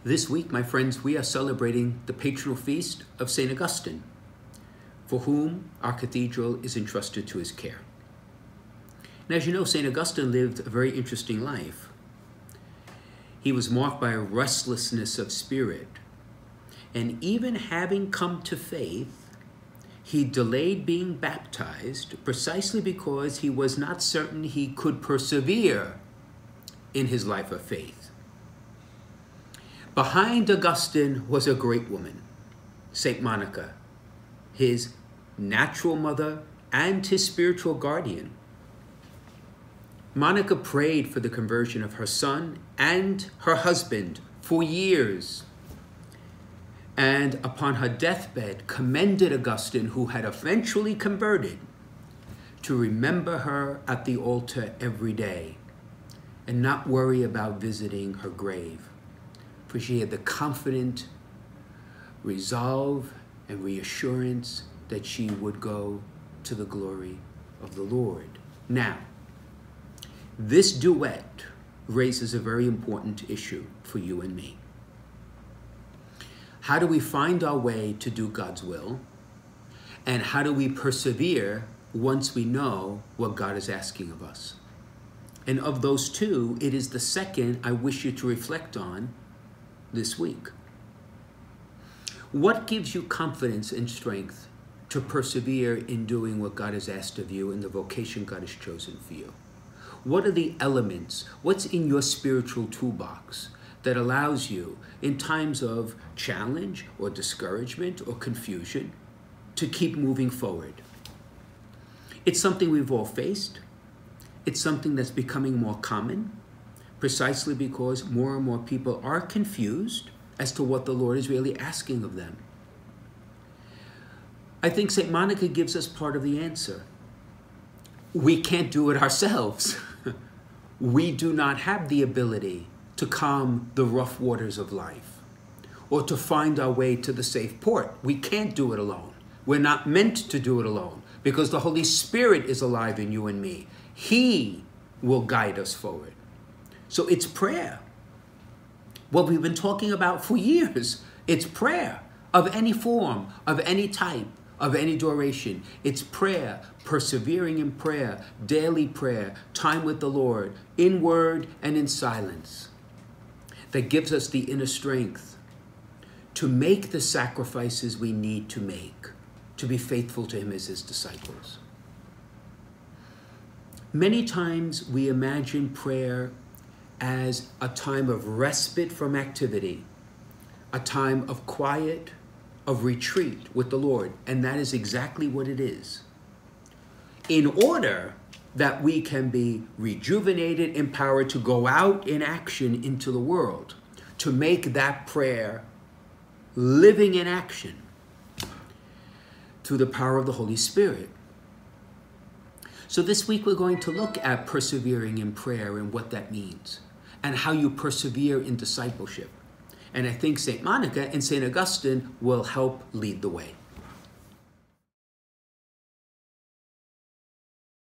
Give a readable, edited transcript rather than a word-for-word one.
This week, my friends, we are celebrating the patronal feast of St. Augustine, for whom our cathedral is entrusted to his care. And as you know, St. Augustine lived a very interesting life. He was marked by a restlessness of spirit, and even having come to faith, he delayed being baptized precisely because he was not certain he could persevere in his life of faith. Behind Augustine was a great woman, St. Monica, his natural mother and his spiritual guardian. Monica prayed for the conversion of her son and her husband for years, and upon her deathbed commended Augustine, who had eventually converted, to remember her at the altar every day and not worry about visiting her grave, for she had the confident resolve and reassurance that she would go to the glory of the Lord. Now, this duet raises a very important issue for you and me. How do we find our way to do God's will? And how do we persevere once we know what God is asking of us? And of those two, it is the second I wish you to reflect on this week. What gives you confidence and strength to persevere in doing what God has asked of you and the vocation God has chosen for you? What are the elements? What's in your spiritual toolbox that allows you, in times of challenge or discouragement or confusion, to keep moving forward? It's something we've all faced. It's something that's becoming more common, precisely because more and more people are confused as to what the Lord is really asking of them. I think St. Monica gives us part of the answer. We can't do it ourselves. We do not have the ability to calm the rough waters of life or to find our way to the safe port. We can't do it alone. We're not meant to do it alone because the Holy Spirit is alive in you and me. He will guide us forward. So it's prayer. What we've been talking about for years, it's prayer of any form, of any type, of any duration. It's prayer, persevering in prayer, daily prayer, time with the Lord, in word and in silence, that gives us the inner strength to make the sacrifices we need to make, to be faithful to him as his disciples. Many times we imagine prayer as a time of respite from activity, a time of quiet, of retreat with the Lord, and that is exactly what it is. In order that we can be rejuvenated, empowered to go out in action into the world, to make that prayer living in action through the power of the Holy Spirit. So this week we're going to look at persevering in prayer and what that means, and how you persevere in discipleship. And I think St. Monica and St. Augustine will help lead the way.